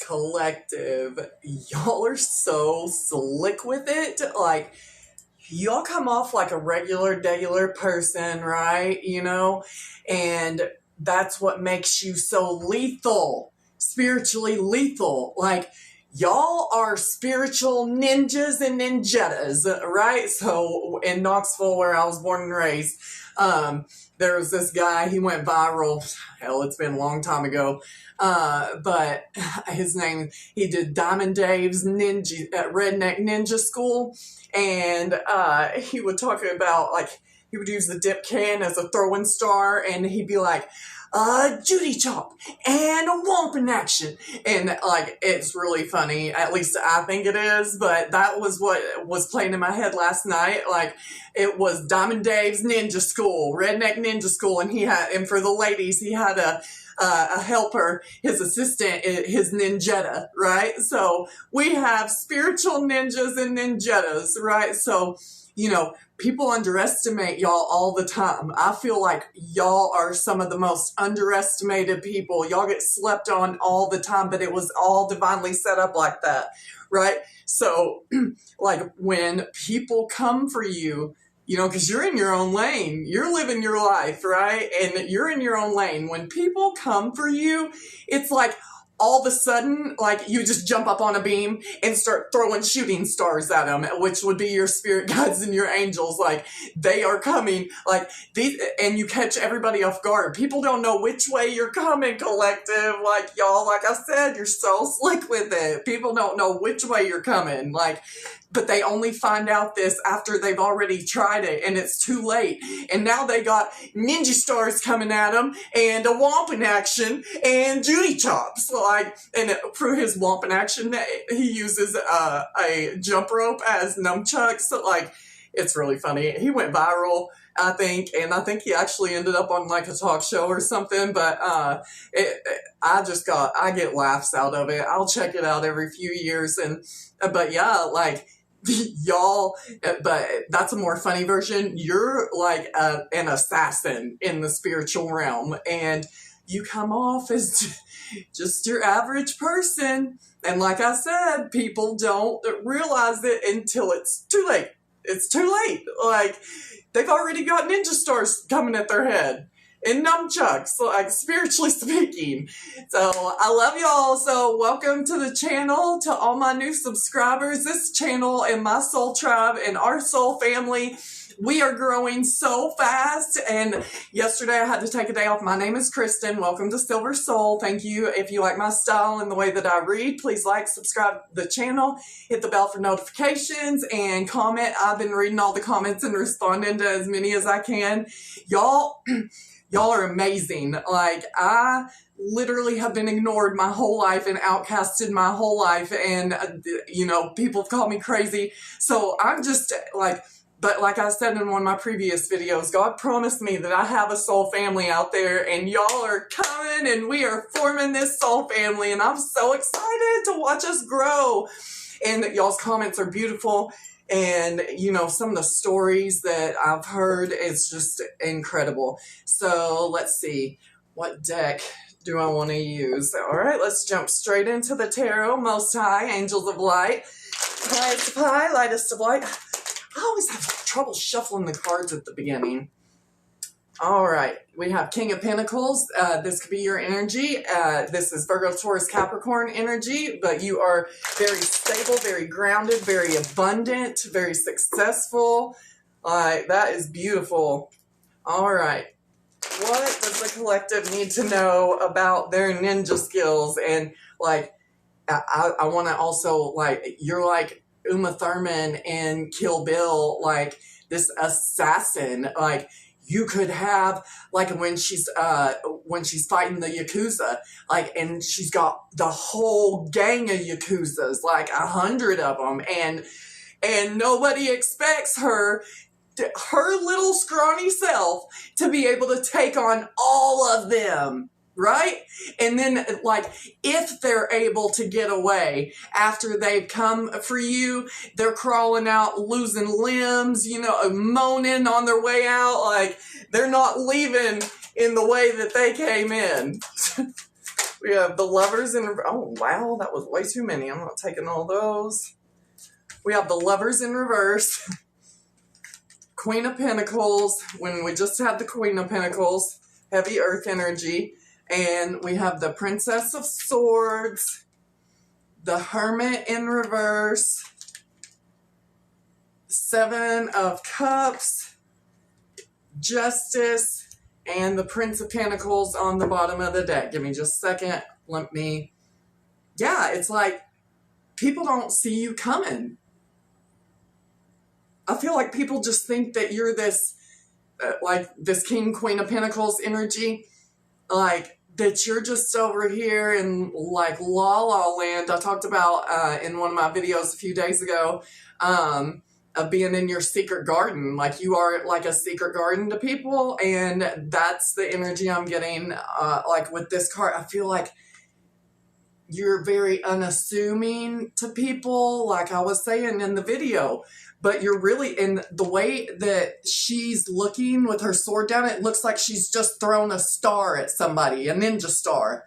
collective, y'all are so slick with it. Like, y'all come off like a regular person, right? You know, and that's what makes you so lethal, spiritually lethal. Like, y'all are spiritual ninjas and ninjettas, right? So in Knoxville, where I was born and raised, there was this guy, he went viral. Hell, it's been a long time ago. But his name, he did Diamond Dave's Redneck Ninja School. And, he would talk about, like, he would use the dip can as a throwing star, and he'd be like, Judy chop and a womp in action. And like, it's really funny. At least I think it is, but that was what was playing in my head last night. Like, it was Diamond Dave's Ninja School, Redneck Ninja School. And for the ladies, he had a helper, his assistant, his ninjetta, right? So we have spiritual ninjas and ninjettas, right? So, you know, people underestimate y'all all the time. I feel like y'all are some of the most underestimated people. Y'all get slept on all the time, but it was all divinely set up like that, right? So, like, when people come for you, you know, because you're in your own lane. You're living your life, right? And you're in your own lane. When people come for you, it's like all of a sudden, like, you just jump up on a beam and start throwing shooting stars at them, which would be your spirit guides and your angels. Like, they are coming, like, these, and you catch everybody off guard. People don't know which way you're coming, collective. Like, y'all, like I said, you're so slick with it. People don't know which way you're coming. Like, but they only find out this after they've already tried it, and it's too late. And now they got ninja stars coming at them, and a womp in action, and Judy chops. Like, and for his womp in action, he uses a jump rope as nunchucks. So, like, it's really funny. He went viral, I think, and I think he actually ended up on like a talk show or something, but I get laughs out of it. I'll check it out every few years, but yeah, like, y'all, but that's a more funny version. You're like an assassin in the spiritual realm, and you come off as just your average person. And like I said, people don't realize it until it's too late. It's too late. Like, they've already got ninja stars coming at their head and nunchucks, like, spiritually speaking. So I love y'all. So welcome to the channel, to all my new subscribers. This channel and my soul tribe and our soul family, we are growing so fast. And yesterday I had to take a day off. My name is Kristen. Welcome to Silver Soul. Thank you. If you like my style and the way that I read, please like, subscribe to the channel, hit the bell for notifications, and comment. I've been reading all the comments and responding to as many as I can. Y'all are amazing. Like, I literally have been ignored my whole life and outcasted my whole life. And, you know, people have called me crazy. So I'm just like, but like I said in one of my previous videos, God promised me that I have a soul family out there, and y'all are coming, and we are forming this soul family. And I'm so excited to watch us grow. And y'all's comments are beautiful. And, you know, some of the stories that I've heard is just incredible. So let's see, what deck do I want to use? All right, let's jump straight into the tarot. Most High, Angels of Light, Highest of High, Lightest of Light. I always have trouble shuffling the cards at the beginning. All right, we have King of Pentacles. This could be your energy. This is Virgo, Taurus, Capricorn energy, but you are very stable, very grounded, very abundant, very successful. That is beautiful. All right, what does the collective need to know about their ninja skills? And like, I want to also, like, you're like Uma Thurman in Kill Bill, like this assassin, like, you could have, like, when she's fighting the Yakuza, like, and she's got the whole gang of Yakuzas, like 100 of them, and nobody expects her little scrawny self to be able to take on all of them, right? And then, like, if they're able to get away after they've come for you, they're crawling out, losing limbs, you know, moaning on their way out, like, they're not leaving in the way that they came in. We have the Lovers in reverse. Oh, wow, that was way too many. I'm not taking all those. We have the Lovers in reverse. Queen of Pentacles, when we just had the Queen of Pentacles, heavy earth energy. And we have the Princess of Swords, the Hermit in reverse, Seven of Cups, Justice, and the Prince of Pentacles on the bottom of the deck. Give me just a second. Yeah, it's like people don't see you coming. I feel like people just think that you're this, like this King, Queen of Pentacles energy, like that you're just over here in like La La Land. I talked about in one of my videos a few days ago, of being in your secret garden. Like you are like a secret garden to people, and that's the energy I'm getting. Like with this card, I feel like you're very unassuming to people, like I was saying in the video. But you're really, in the way that she's looking with her sword down, it looks like she's just thrown a star at somebody, a ninja star.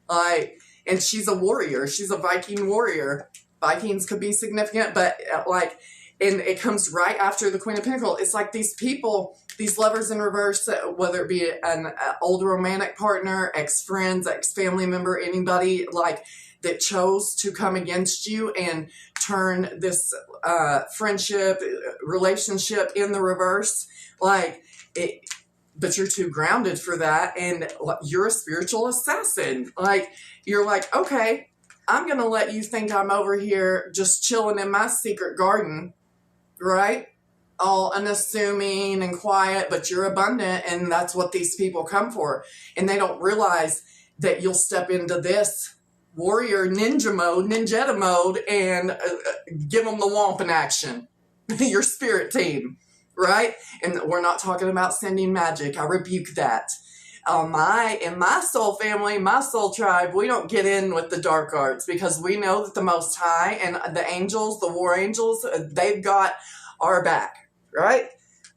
Like, and she's a warrior. She's a Viking warrior. Vikings could be significant, but like, and it comes right after the Queen of Pentacles. It's like these people, these lovers in reverse, whether it be an old romantic partner, ex-friends, ex-family member, anybody like that chose to come against you and turn this friendship, relationship in the reverse. Like, it, but you're too grounded for that, and you're a spiritual assassin. Like, you're like, okay, I'm going to let you think I'm over here just chilling in my secret garden, right? All unassuming and quiet, but you're abundant, and that's what these people come for. And they don't realize that you'll step into this warrior ninjetta mode, and give them the womp in action. Your spirit team, right? And we're not talking about sending magic. I rebuke that. In my soul family, my soul tribe, we don't get in with the dark arts, because we know that the Most High and the angels, the war angels, they've got our back, right?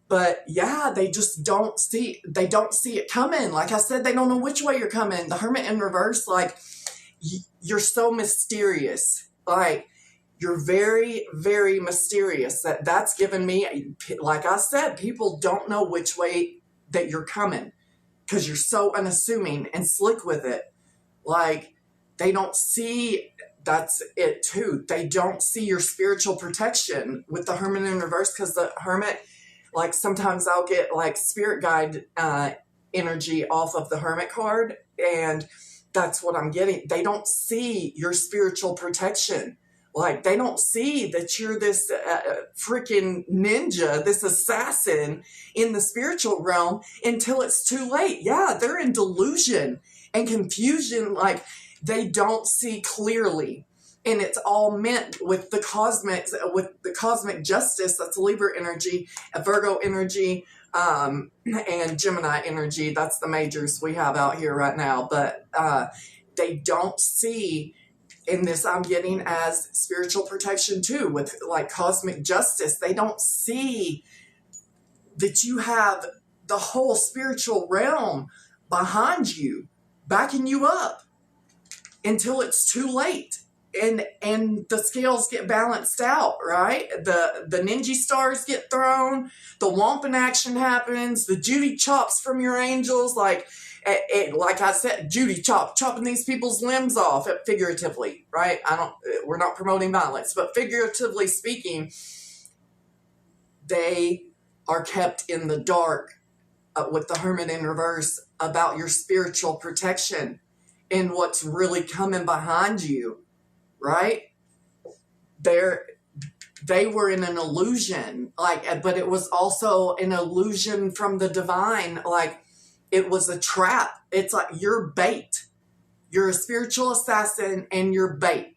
But yeah, they just don't see it coming. Like I said, they don't know which way you're coming. The Hermit in reverse, like, you're so mysterious. Like, you're very, very mysterious. That's given me, like I said, people don't know which way that you're coming, because you're so unassuming and slick with it. Like, they don't see, that's it too. They don't see your spiritual protection with the Hermit in reverse, because the Hermit, like, sometimes I'll get like spirit guide energy off of the Hermit card, and that's what I'm getting. They don't see your spiritual protection. Like, they don't see that you're this freaking ninja, this assassin in the spiritual realm until it's too late. Yeah, they're in delusion and confusion. Like, they don't see clearly. And it's all meant with the cosmic justice. That's Libra energy, Virgo energy, and Gemini energy. That's the majors we have out here right now. But they don't see, in this I'm getting as spiritual protection too, with like cosmic justice. They don't see that you have the whole spiritual realm behind you, backing you up until it's too late. And the scales get balanced out, right? The ninja stars get thrown, the womp in action happens, the Judy chops from your angels, like I said, Judy chopping these people's limbs off, figuratively, right? We're not promoting violence, but figuratively speaking, they are kept in the dark with the Hermit in reverse about your spiritual protection and what's really coming behind you. Right? They were in an illusion, like, but it was also an illusion from the divine. Like, it was a trap. It's like you're bait. You're a spiritual assassin and you're bait.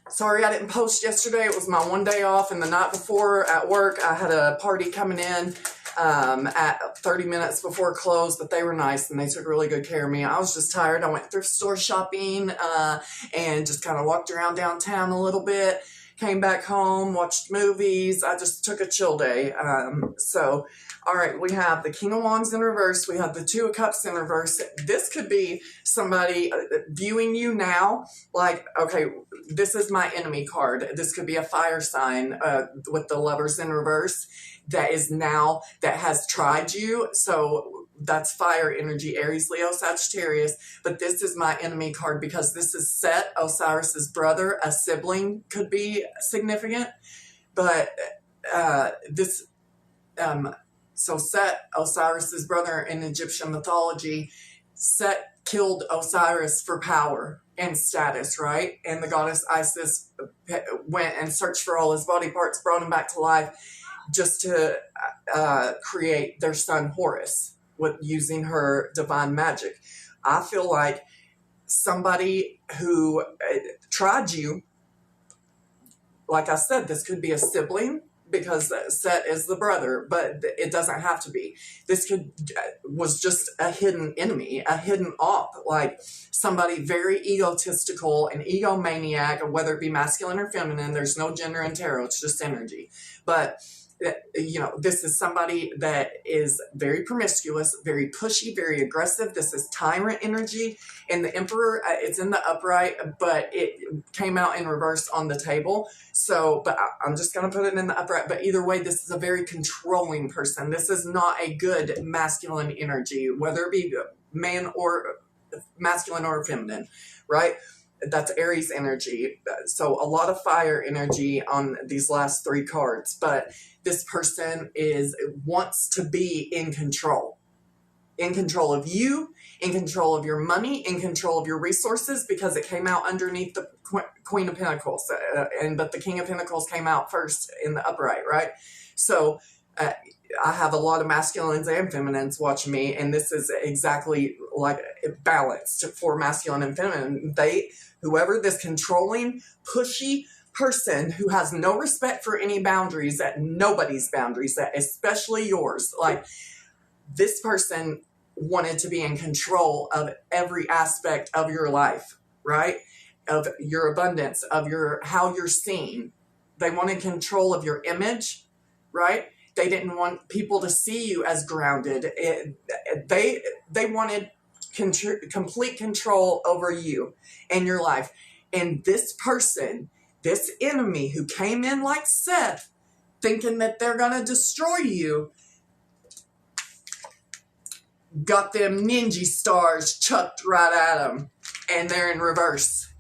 Sorry I didn't post yesterday. It was my one day off, and the night before at work I had a party coming in at 30 minutes before close, but they were nice and they took really good care of me. I was just tired. I went thrift store shopping and just kind of walked around downtown a little bit, came back home, watched movies. I just took a chill day. So, all right, we have the King of Wands in reverse. We have the Two of Cups in reverse. This could be somebody viewing you now like, okay, this is my enemy card. This could be a fire sign with the Lovers in reverse that has tried you. So that's fire energy, Aries, Leo, Sagittarius. But this is my enemy card because this is Set, Osiris's brother. A sibling could be significant. But so Set, Osiris's brother in Egyptian mythology, Set killed Osiris for power and status, right? And the goddess Isis went and searched for all his body parts, brought him back to life just to create their son Horus with using her divine magic. I feel like somebody who tried you, like I said, this could be a sibling because Set is the brother, but it doesn't have to be. This was just a hidden enemy, a hidden op, like somebody very egotistical, an egomaniac, or whether it be masculine or feminine. There's no gender in tarot, it's just energy. But this is somebody that is very promiscuous, very pushy, very aggressive. This is tyrant energy. And the Emperor, it's in the upright, but it came out in reverse on the table. So, but I'm just going to put it in the upright. But either way, this is a very controlling person. This is not a good masculine energy, whether it be man or masculine or feminine, right? That's Aries energy. So a lot of fire energy on these last three cards. But this person wants to be in control of you, in control of your money, in control of your resources, because it came out underneath the Queen of Pentacles, but the King of Pentacles came out first in the upright, right? So I have a lot of masculines and feminines watching me, and this is exactly like balanced for masculine and feminine. Whoever this controlling, pushy person who has no respect for any boundaries, that nobody's boundaries, that especially yours, like this person wanted to be in control of every aspect of your life, right? Of your abundance, of how you're seen. They wanted control of your image, right? They didn't want people to see you as grounded. They wanted complete control over you and your life. And this person, this enemy who came in like Seth, thinking that they're going to destroy you, got them ninja stars chucked right at them, and they're in reverse.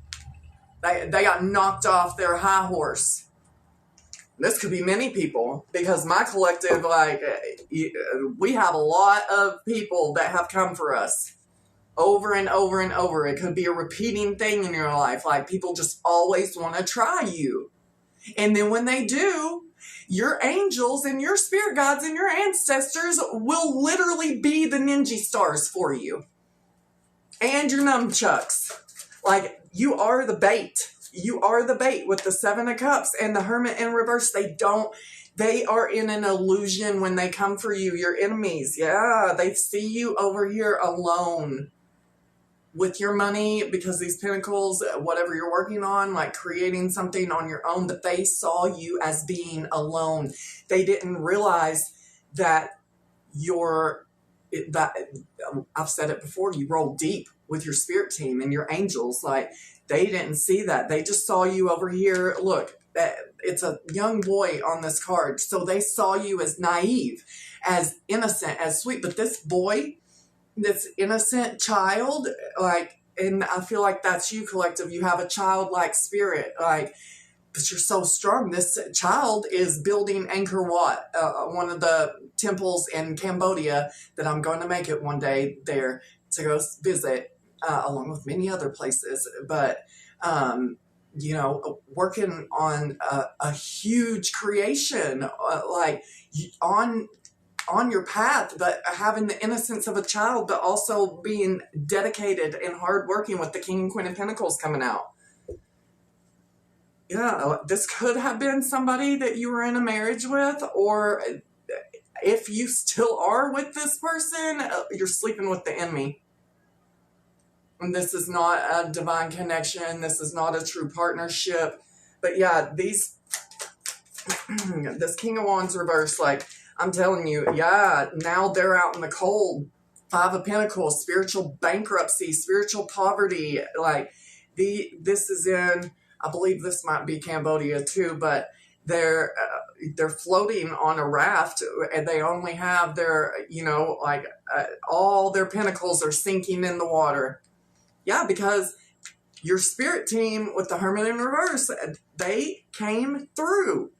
They got knocked off their high horse. This could be many people, because my collective, we have a lot of people that have come for us over and over and over. It could be a repeating thing in your life. Like, people just always want to try you. And then when they do, your angels and your spirit guides and your ancestors will literally be the ninja stars for you. And your nunchucks. Like, you are the bait. You are the bait with the Seven of Cups and the Hermit in reverse. They are in an illusion when they come for you. Your enemies, yeah, they see you over here alone with your money, because these pentacles, whatever you're working on, like creating something on your own, but they saw you as being alone. They didn't realize that I've said it before, you roll deep with your spirit team and your angels. Like, they didn't see that. They just saw you over here. Look, it's a young boy on this card. So they saw you as naive, as innocent, as sweet. But this boy, this innocent child, and I feel like that's you, collective. You have a childlike spirit, but you're so strong. This child is building Angkor Wat, one of the temples in Cambodia that I'm going to make it one day there to go visit, along with many other places. But, working on a huge creation, on your path, but having the innocence of a child, but also being dedicated and hardworking with the King and Queen of Pentacles coming out. Yeah, this could have been somebody that you were in a marriage with, or if you still are with this person, you're sleeping with the enemy. And this is not a divine connection. This is not a true partnership. But yeah, this King of Wands reverse, like, I'm telling you, yeah, now they're out in the cold. Five of Pentacles, spiritual bankruptcy, spiritual poverty. Like, this is in, I believe this might be Cambodia too, but they're floating on a raft, and they only have their, all their pentacles are sinking in the water. Yeah, because your spirit team with the Hermit in reverse, they came through.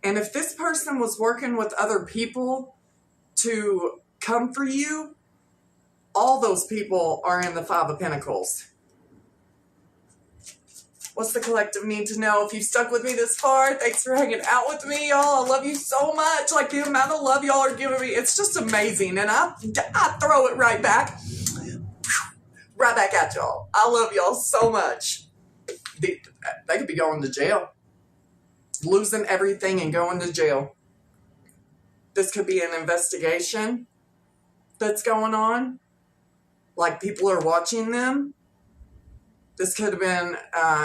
And if this person was working with other people to come for you, all those people are in the Five of Pentacles. What's the collective need to know? If you've stuck with me this far, thanks for hanging out with me, y'all. I love you so much. Like, the amount of love y'all are giving me, it's just amazing. And I throw it right back. Right back at y'all. I love y'all so much. They could be going to jail. Losing everything and going to jail. This could be an investigation that's going on. Like, people are watching them. This could have been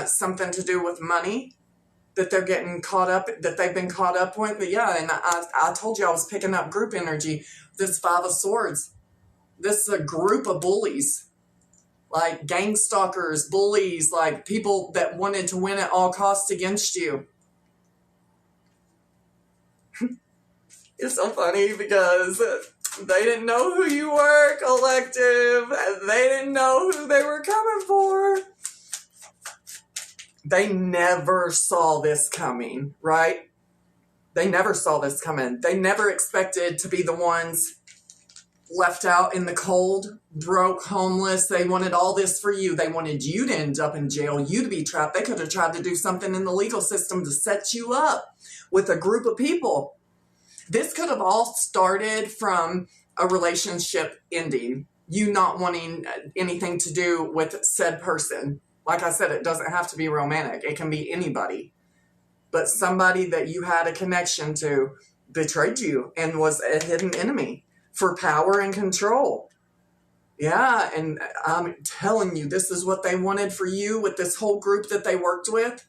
something to do with money that they're getting caught up, that they've been caught up with. But yeah, and I told you I was picking up group energy. This Five of Swords. This is a group of bullies. Like gang stalkers, bullies, like people that wanted to win at all costs against you. It's so funny because they didn't know who you were, collective. They didn't know who they were coming for. They never saw this coming, right? They never saw this coming. They never expected to be the ones left out in the cold, broke, homeless. They wanted all this for you. They wanted you to end up in jail, you to be trapped. They could have tried to do something in the legal system to set you up with a group of people. This could have all started from a relationship ending, you not wanting anything to do with said person. Like I said, it doesn't have to be romantic. It can be anybody. But somebody that you had a connection to betrayed you and was a hidden enemy for power and control. Yeah, and I'm telling you, this is what they wanted for you with this whole group that they worked with.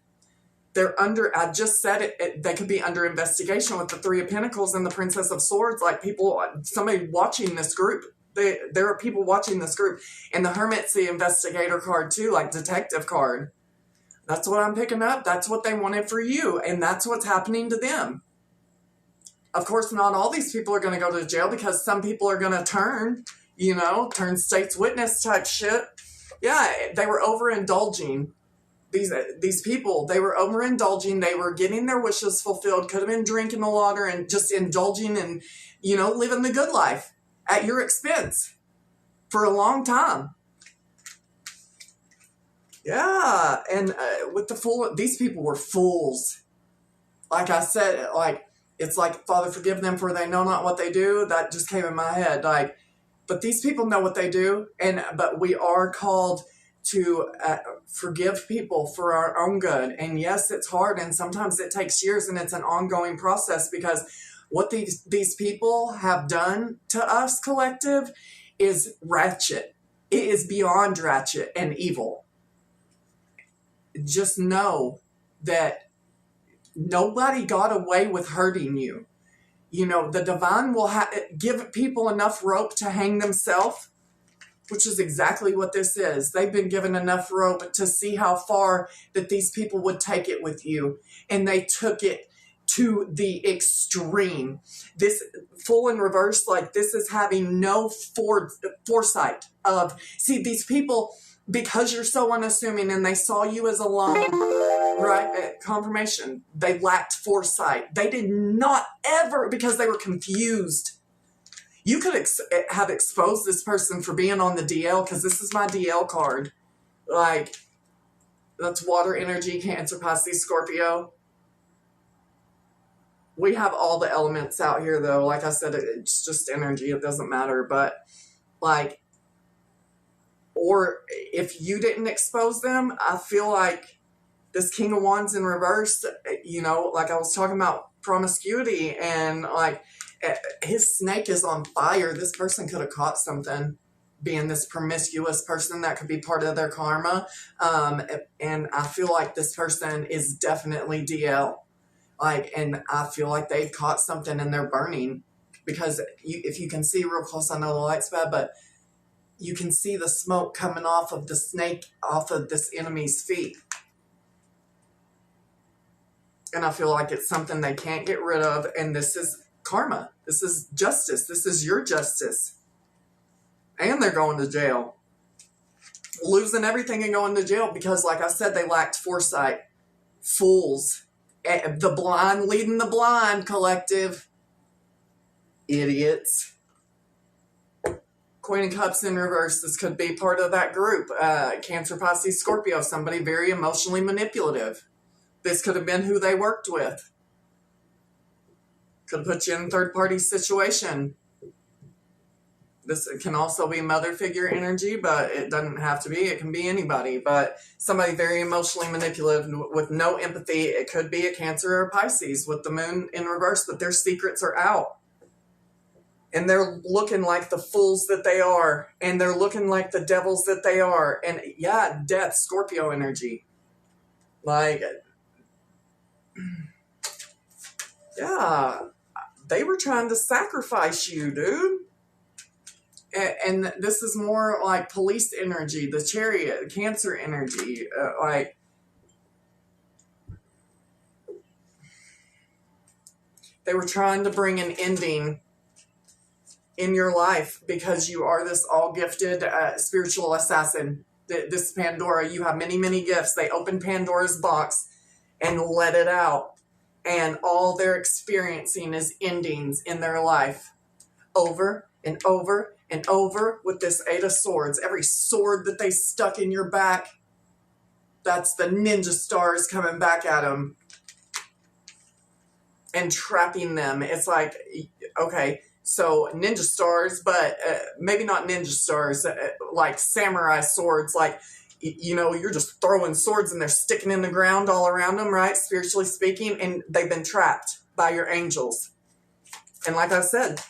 They're under, I just said it, they could be under investigation with the Three of Pentacles and the Princess of Swords. Like people, somebody watching this group. There are people watching this group. And the Hermit's the investigator card too, like detective card. That's what I'm picking up. That's what they wanted for you. And that's what's happening to them. Of course, not all these people are going to go to jail because some people are going to turn state's witness type shit. Yeah, they were overindulging. These people, they were overindulging. They were getting their wishes fulfilled. Could have been drinking the water and just indulging and, living the good life at your expense for a long time. Yeah, and with the fool, these people were fools. Like I said, it's like, Father, forgive them for they know not what they do. That just came in my head. But these people know what they do, but we are called to forgive people for our own good. And yes, it's hard, and sometimes it takes years, and it's an ongoing process because what these people have done to us, collective, is ratchet. It is beyond ratchet and evil. Just know that nobody got away with hurting you. The divine will give people enough rope to hang themselves, which is exactly what this is. They've been given enough rope to see how far that these people would take it with you. And they took it to the extreme. This full in reverse, this is having no foresight of, see, these people, because you're so unassuming and they saw you as alone, right? Confirmation. They lacked foresight. They did not ever, because they were confused. You could have exposed this person for being on the DL, because this is my DL card. That's water energy, Cancer, Pisces, Scorpio. We have all the elements out here, though. Like I said, it's just energy. It doesn't matter. But, or if you didn't expose them, I feel like this King of Wands in reverse, like I was talking about promiscuity and his snake is on fire. This person could have caught something. being this promiscuous person. That could be part of their karma. And I feel like this person is definitely DL. Like, and I feel like they've caught something and they're burning, because if you can see real close, I know the light's bad, but you can see the smoke coming off of the snake, off of this enemy's feet. And I feel like it's something they can't get rid of. And this is karma. This is justice. This is your justice. And they're going to jail. Losing everything and going to jail because, like I said, they lacked foresight. Fools. The blind leading the blind, collective. Idiots. Queen of Cups in reverse. This could be part of that group. Cancer, Pisces, Scorpio. Somebody very emotionally manipulative. This could have been who they worked with. Could put you in a third-party situation. This can also be mother figure energy, but it doesn't have to be. It can be anybody, but somebody very emotionally manipulative with no empathy. It could be a Cancer or a Pisces with the moon in reverse, but their secrets are out. And they're looking like the fools that they are, and they're looking like the devils that they are. And yeah, death, Scorpio energy. Like, yeah, they were trying to sacrifice you, dude. And this is more like police energy, the Chariot, Cancer energy. Like, they were trying to bring an ending in your life because you are this all-gifted spiritual assassin. This Pandora, you have many, many gifts. They opened Pandora's box and let it out. And all they're experiencing is endings in their life. Over and over and over with this Eight of Swords. Every sword that they stuck in your back, that's the ninja stars coming back at them and trapping them. It's like, okay, so ninja stars, but maybe not ninja stars, like samurai swords, like, you know, you're just throwing swords and they're sticking in the ground all around them, right? Spiritually speaking, and they've been trapped by your angels. And like I said,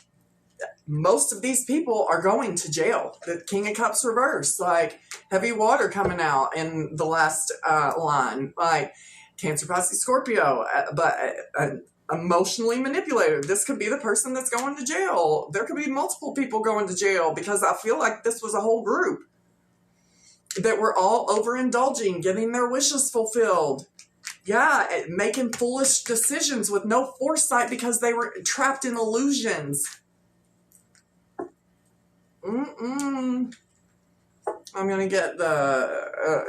most of these people are going to jail. The King of Cups reverse, like heavy water coming out in the last line, like Cancer, Pisces, Scorpio, but emotionally manipulated. This could be the person that's going to jail. There could be multiple people going to jail because I feel like this was a whole group that were all overindulging, getting their wishes fulfilled. Yeah, making foolish decisions with no foresight because they were trapped in illusions. I'm going to get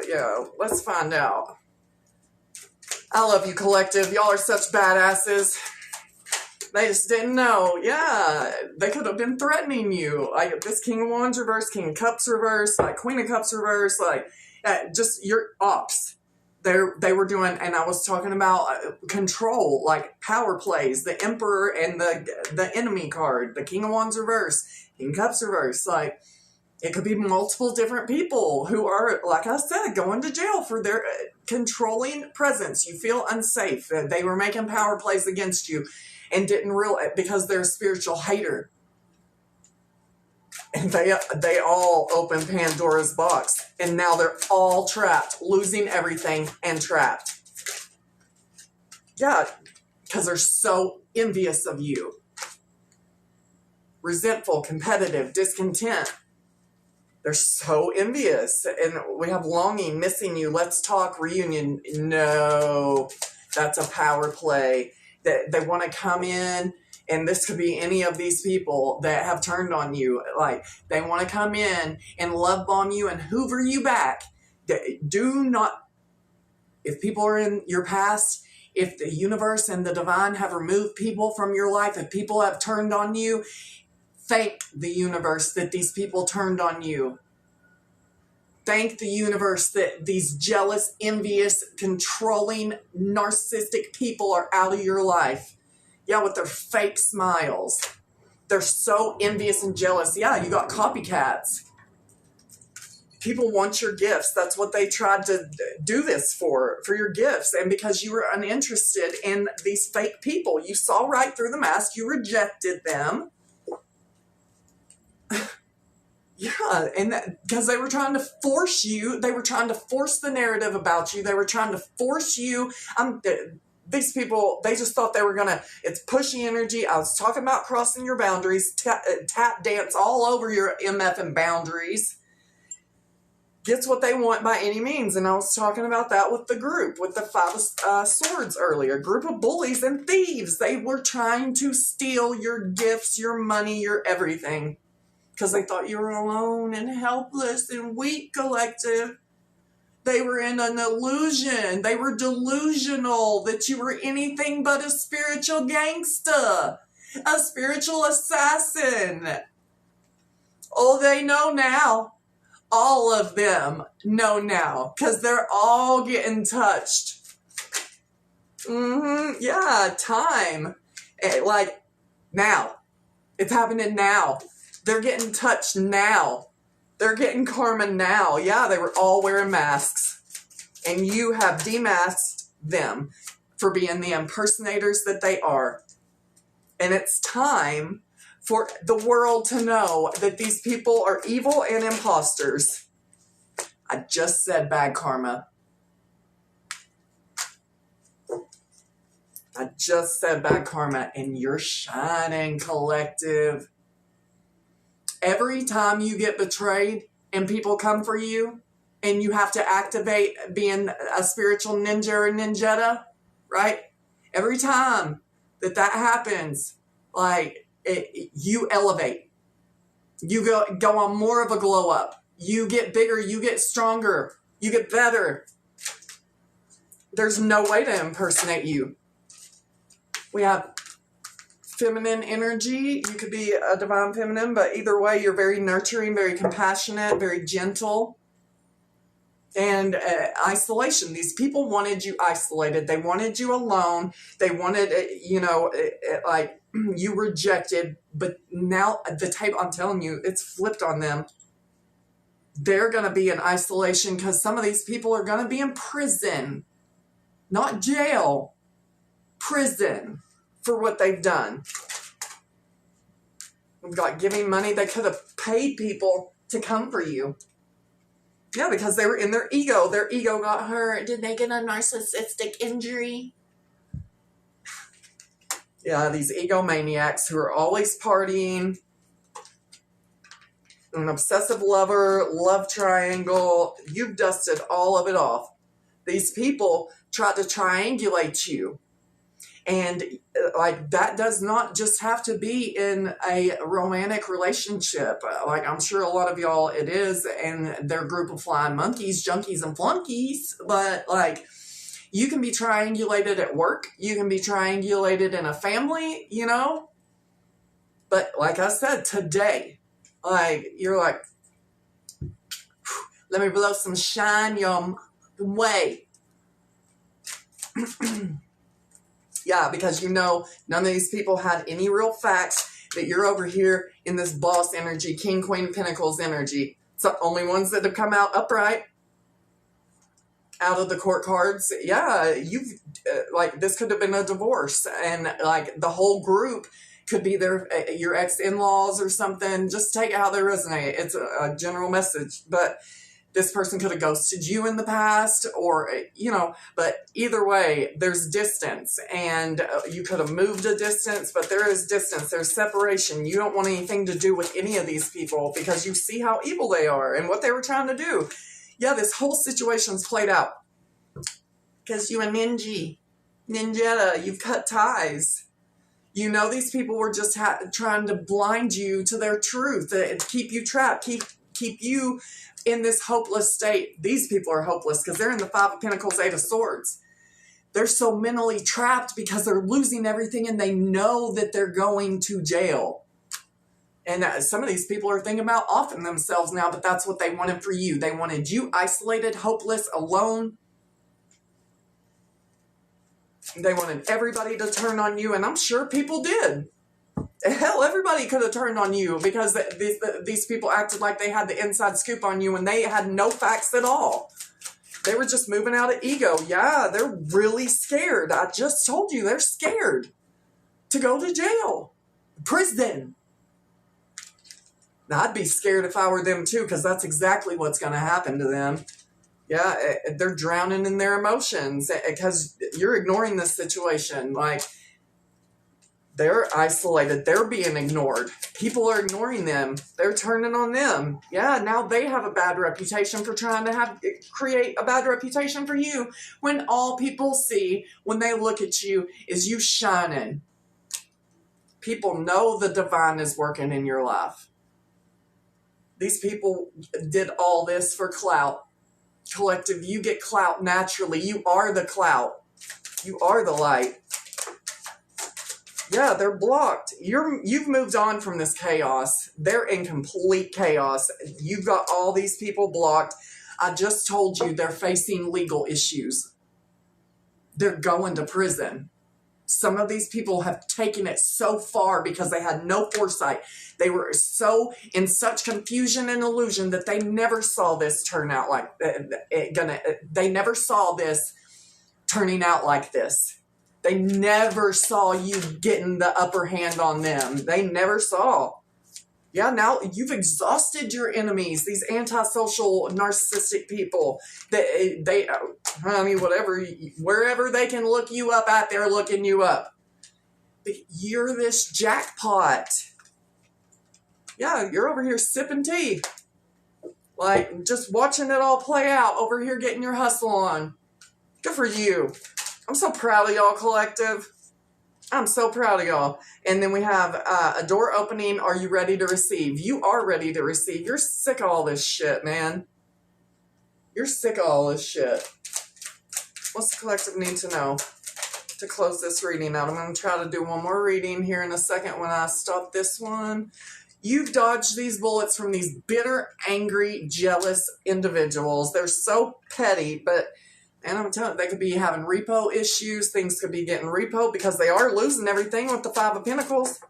yeah, let's find out. I love you, collective. Y'all are such badasses. They just didn't know. Yeah, they could have been threatening you. Like this King of Wands reverse, King of Cups reverse, like Queen of Cups reverse, like just your ops. They were doing, and I was talking about control, like power plays, the Emperor and the enemy card, the King of Wands reverse, King of Cups reverse. Like, it could be multiple different people who are, like I said, going to jail for their controlling presence. You feel unsafe. They were making power plays against you and didn't realize, because they're a spiritual hater. And they all opened Pandora's box. And now they're all trapped, losing everything and trapped. Yeah, because they're so envious of you. Resentful, competitive, discontent. They're so envious. And we have longing, missing you, let's talk, reunion. No, that's a power play. They want to come in, and this could be any of these people that have turned on you. Like, they want to come in and love bomb you and hoover you back. Do not, if people are in your past, if the universe and the divine have removed people from your life, if people have turned on you, thank the universe that these people turned on you. Thank the universe that these jealous, envious, controlling, narcissistic people are out of your life. Yeah, with their fake smiles. They're so envious and jealous. Yeah, you got copycats. People want your gifts. That's what they tried to do this for your gifts. And because you were uninterested in these fake people, you saw right through the mask, you rejected them. Yeah, and because they were trying to force you, they were trying to force the narrative about you. They were trying to force you. These people, they just thought they were gonna. It's pushy energy. I was talking about crossing your boundaries, tap dance all over your MF and boundaries. Gets what they want by any means, and I was talking about that with the group, with the Five of Swords earlier. A group of bullies and thieves. They were trying to steal your gifts, your money, your everything. Because they thought you were alone and helpless and weak, collective. They were in an illusion. They were delusional that you were anything but a spiritual gangster, a spiritual assassin. Oh, they know now. All of them know now because they're all getting touched. Yeah, time. Like, now. It's happening now. They're getting touched now. They're getting karma now. Yeah, they were all wearing masks. And you have demasked them for being the impersonators that they are. And it's time for the world to know that these people are evil and imposters. I just said bad karma. I just said bad karma, and you're shining, collective. Every time you get betrayed and people come for you and you have to activate being a spiritual ninja or ninjetta, right? Every time that happens, like, you elevate. You go on more of a glow up. You get bigger. You get stronger. You get better. There's no way to impersonate you. We have feminine energy. You could be a divine feminine, but either way, you're very nurturing, very compassionate, very gentle. And isolation. These people wanted you isolated. They wanted you alone. They wanted, like, you rejected. But now the tape, I'm telling you, it's flipped on them. They're going to be in isolation because some of these people are going to be in prison. Not jail. Prison. For what they've done. Like giving money, they could have paid people to come for you. Yeah, because they were in their ego. Their ego got hurt. Did they get a narcissistic injury? Yeah, these egomaniacs who are always partying. An obsessive lover, love triangle. You've dusted all of it off. These people tried to triangulate you. And like, that does not just have to be in a romantic relationship. Like, I'm sure a lot of y'all it is, and they're a group of flying monkeys, junkies, and flunkies. But like, you can be triangulated at work. You can be triangulated in a family, you know. But like I said, today, like, you're like, let me blow some shine your way. Yeah, because you know none of these people had any real facts, that you're over here in this boss energy, King, Queen, Pentacles energy. It's the only ones that have come out upright out of the court cards. Yeah, you've, like, this could have been a divorce. And, like, the whole group could be your ex-in-laws or something. Just take it how they resonate. It's a general message. But this person could have ghosted you in the past, or, you know, but either way, there's distance, and you could have moved a distance, but there is distance, there's separation. You don't want anything to do with any of these people because you see how evil they are and what they were trying to do. Yeah, this whole situation's played out because you a ninjetta, you've cut ties. You know, these people were just trying to blind you to their truth, keep you trapped, keep you in this hopeless state. These people are hopeless because they're in the Five of Pentacles, Eight of Swords. They're so mentally trapped because they're losing everything and they know that they're going to jail. And some of these people are thinking about offing themselves now, but that's what they wanted for you. They wanted you isolated, hopeless, alone. They wanted everybody to turn on you, and I'm sure people did. Hell, everybody could have turned on you because these people acted like they had the inside scoop on you and they had no facts at all. They were just moving out of ego. Yeah, they're really scared. I just told you they're scared to go to jail. Prison. I'd be scared if I were them too, because that's exactly what's going to happen to them. Yeah, they're drowning in their emotions because you're ignoring this situation. Like, they're isolated. They're being ignored. People are ignoring them. They're turning on them. Yeah, now they have a bad reputation for trying to create a bad reputation for you, when all people see when they look at you is you shining. People know the divine is working in your life. These people did all this for clout. Collective, you get clout naturally. You are the clout. You are the light. Yeah, they're blocked. You've moved on from this chaos. They're in complete chaos. You've got all these people blocked. I just told you they're facing legal issues. They're going to prison. Some of these people have taken it so far because they had no foresight. They were so in such confusion and illusion that they never saw this turn out like they never saw this turning out like this. They never saw you getting the upper hand on them. They never saw. Yeah, now you've exhausted your enemies, these antisocial, narcissistic people. Whatever, wherever they can look you up at, they're looking you up. But you're this jackpot. Yeah, you're over here sipping tea. Like, just watching it all play out, over here getting your hustle on. Good for you. I'm so proud of y'all, collective. I'm so proud of y'all. And then we have a door opening. Are you ready to receive? You are ready to receive. You're sick of all this shit, man. You're sick of all this shit. What's the collective need to know to close this reading out? I'm going to try to do one more reading here in a second when I stop this one. You've dodged these bullets from these bitter, angry, jealous individuals. They're so petty, but... And I'm telling you, they could be having repo issues. Things could be getting repo because they are losing everything with the Five of Pentacles.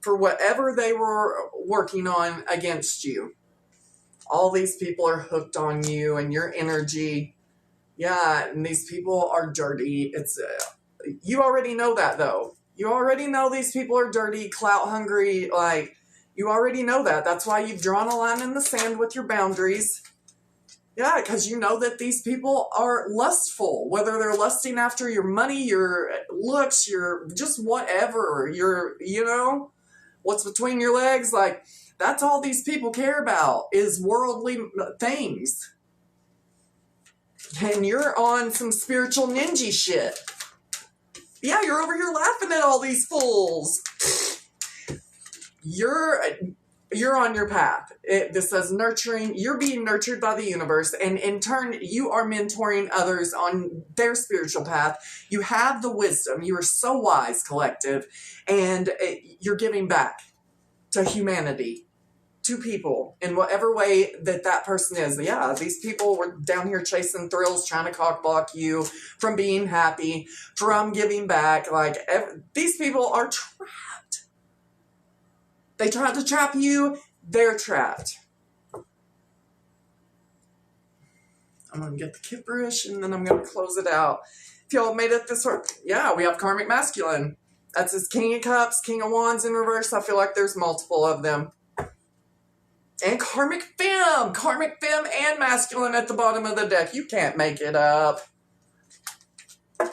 For whatever they were working on against you. All these people are hooked on you and your energy. Yeah, and these people are dirty. You already know that, though. You already know these people are dirty, clout hungry. Like, you already know that. That's why you've drawn a line in the sand with your boundaries. Yeah, because you know that these people are lustful, whether they're lusting after your money, your looks, your just whatever, what's between your legs. Like, that's all these people care about is worldly things. And you're on some spiritual ninja shit. Yeah, you're over here laughing at all these fools. You're on your path. This says nurturing. You're being nurtured by the universe. And in turn, you are mentoring others on their spiritual path. You have the wisdom. You are so wise, collective. And you're giving back to humanity, to people, in whatever way that person is. Yeah, these people were down here chasing thrills, trying to cockblock you from being happy, from giving back. Like, these people are trapped. They tried to trap you. They're trapped. I'm going to get the Kipperish, and then I'm going to close it out. If y'all made it this far, yeah, we have Karmic Masculine. That's his King of Cups, King of Wands in reverse. I feel like there's multiple of them. And Karmic Femme. Karmic Femme and Masculine at the bottom of the deck. You can't make it up.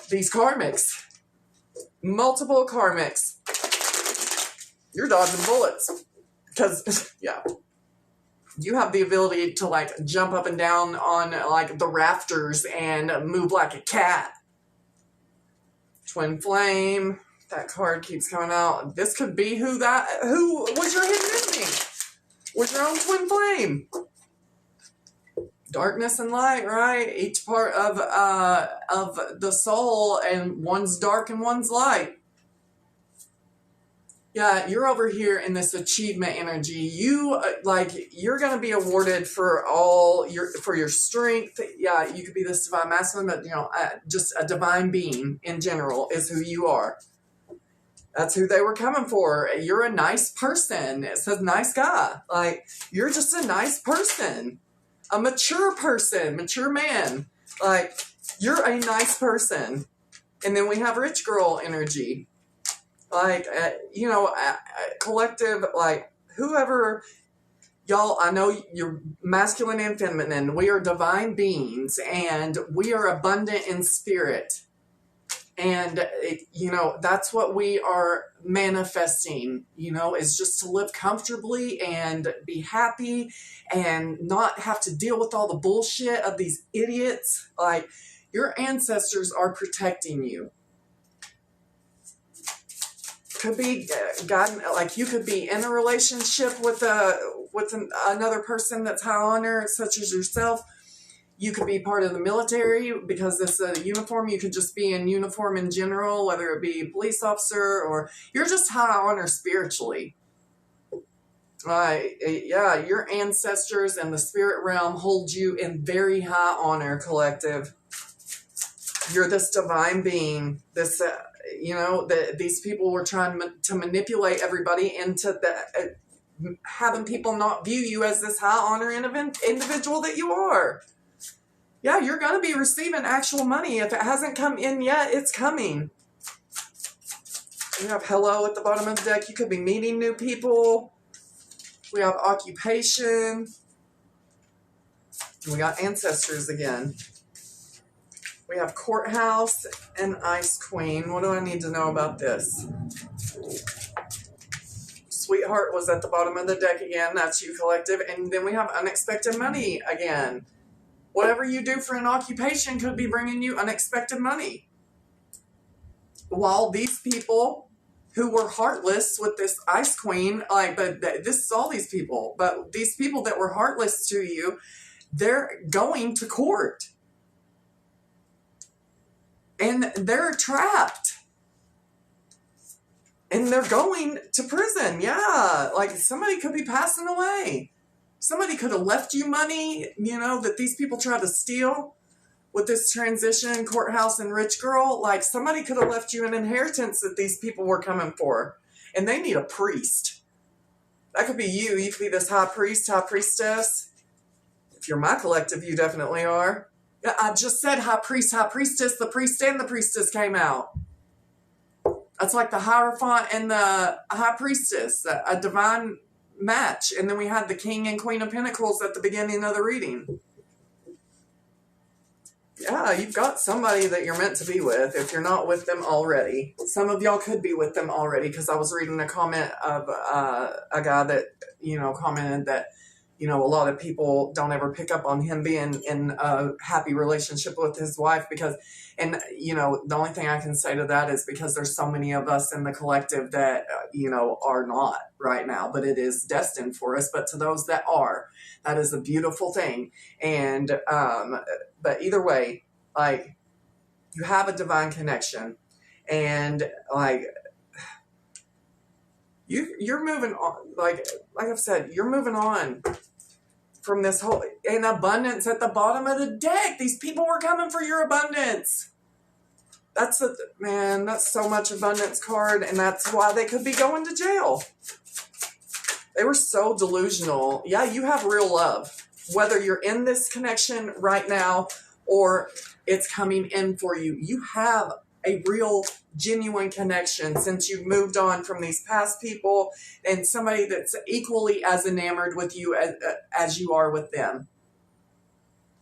These Karmics. Multiple Karmics. You're dodging bullets. Because, yeah. You have the ability to, like, jump up and down on, like, the rafters and move like a cat. Twin Flame. That card keeps coming out. This could be who was your hidden enemy. Was your own Twin Flame. Darkness and light, right? Each part of the soul, and one's dark and one's light. Yeah, you're over here in this achievement energy. You're going to be awarded for your strength. Yeah, you could be this divine masculine, but just a divine being in general is who you are. That's who they were coming for. You're a nice person. It says nice guy. Like, you're just a nice person, a mature person, mature man. Like, you're a nice person. And then we have rich girl energy. Like, collective, like, whoever, y'all, I know you're masculine and feminine. We are divine beings, and we are abundant in spirit. And, that's what we are manifesting, is just to live comfortably and be happy and not have to deal with all the bullshit of these idiots. Like, your ancestors are protecting you. Could be God, like you could be in a relationship with another person that's high honor, such as yourself. You could be part of the military because this is a uniform. You could just be in uniform in general, whether it be police officer or you're just high honor spiritually. Your ancestors and the spirit realm hold you in very high honor, collective. You're this divine being, this, these people were trying to manipulate everybody into having people not view you as this high honor individual that you are. Yeah, you're going to be receiving actual money. If it hasn't come in yet, it's coming. We have hello at the bottom of the deck. You could be meeting new people. We have occupation. And we got ancestors again. We have courthouse and ice queen. What do I need to know about this? Sweetheart was at the bottom of the deck again. That's you, collective. And then we have unexpected money again. Whatever you do for an occupation could be bringing you unexpected money. While these people who were heartless with this ice queen, but this is all these people, but these people that were heartless to you, they're going to court. And they're trapped. And they're going to prison. Yeah, like somebody could be passing away. Somebody could have left you money, that these people tried to steal with this transition, courthouse, and rich girl. Like, somebody could have left you an inheritance that these people were coming for. And they need a priest. That could be you. You could be this high priest, high priestess. If you're my collective, you definitely are. I just said high priest, high priestess. The priest and the priestess came out. That's like the Hierophant and the high priestess, a divine match. And then we had the King and Queen of Pentacles at the beginning of the reading. Yeah, you've got somebody that you're meant to be with if you're not with them already. Some of y'all could be with them already, because I was reading a comment of a guy that, commented that, a lot of people don't ever pick up on him being in a happy relationship with his wife because, the only thing I can say to that is because there's so many of us in the collective that, are not right now, but it is destined for us. But to those that are, that is a beautiful thing. And, but either way, like, you have a divine connection and you're moving on. Like I've said, you're moving on from this whole, in abundance at the bottom of the deck. These people were coming for your abundance. That's so much abundance card, and that's why they could be going to jail. They were so delusional. Yeah, you have real love. Whether you're in this connection right now or it's coming in for you, you have a real, genuine connection since you've moved on from these past people and somebody that's equally as enamored with you as you are with them.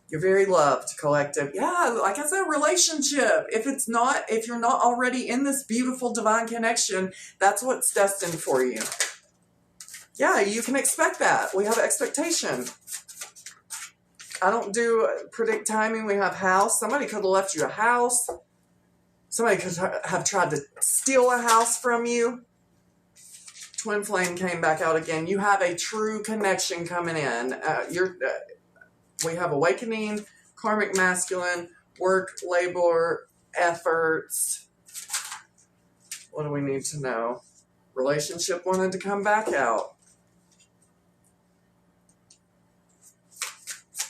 You're very loved, collective. Yeah, like I said, relationship. If you're not already in this beautiful divine connection, that's what's destined for you. Yeah, you can expect that. We have expectation. I don't do predict timing. We have house. Somebody could have left you a house. Somebody could have tried to steal a house from you. Twin flame came back out again. You have a true connection coming in. We have awakening, karmic masculine, work, labor, efforts. What do we need to know? Relationship wanted to come back out.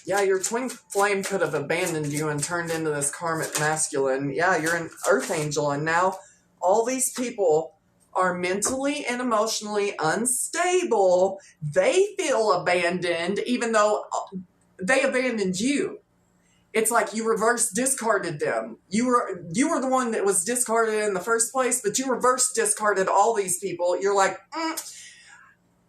Yeah, your twin flame could have abandoned you and turned into this karmic masculine. Yeah, you're an earth angel, and now all these people are mentally and emotionally unstable. They feel abandoned, even though they abandoned you. It's like you reverse discarded them. You were the one that was discarded in the first place, but you reverse discarded all these people. You're like,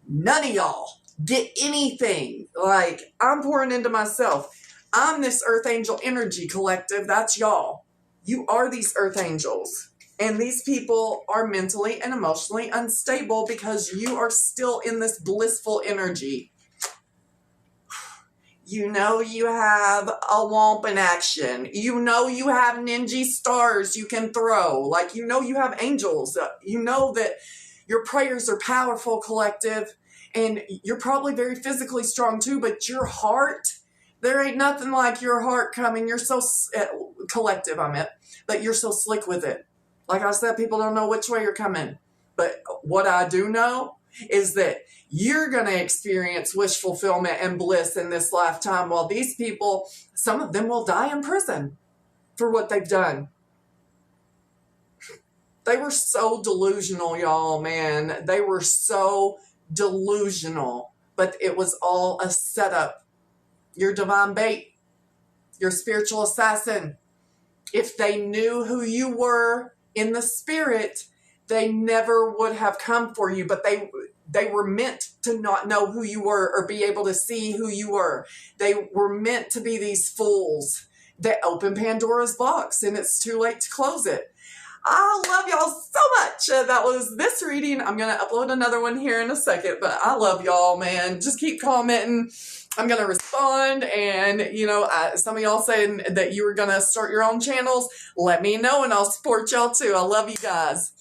None of y'all get anything. Like, I'm pouring into myself. I'm this Earth Angel Energy Collective. That's y'all. You are these Earth Angels. And these people are mentally and emotionally unstable because you are still in this blissful energy. You know you have a womp in action. You know you have ninja stars you can throw. Like, you know you have angels. You know that your prayers are powerful, collective. And you're probably very physically strong too, but your heart, there ain't nothing like your heart coming. You're so, collective, I meant, but you're so slick with it. Like I said, people don't know which way you're coming. But what I do know is that you're going to experience wish fulfillment and bliss in this lifetime, while these people, some of them will die in prison for what they've done. They were so delusional, y'all, man. They were so delusional. But it was all a setup. Your divine bait, your spiritual assassin. If they knew who you were in the spirit, they never would have come for you. But they were meant to not know who you were or be able to see who you were. They were meant to be these fools that open Pandora's box, and it's too late to close it. I love y'all so much. That was this reading. I'm going to upload another one here in a second, but I love y'all, man. Just keep commenting. I'm going to respond. And, you know, some of y'all saying that you were going to start your own channels. Let me know and I'll support y'all too. I love you guys.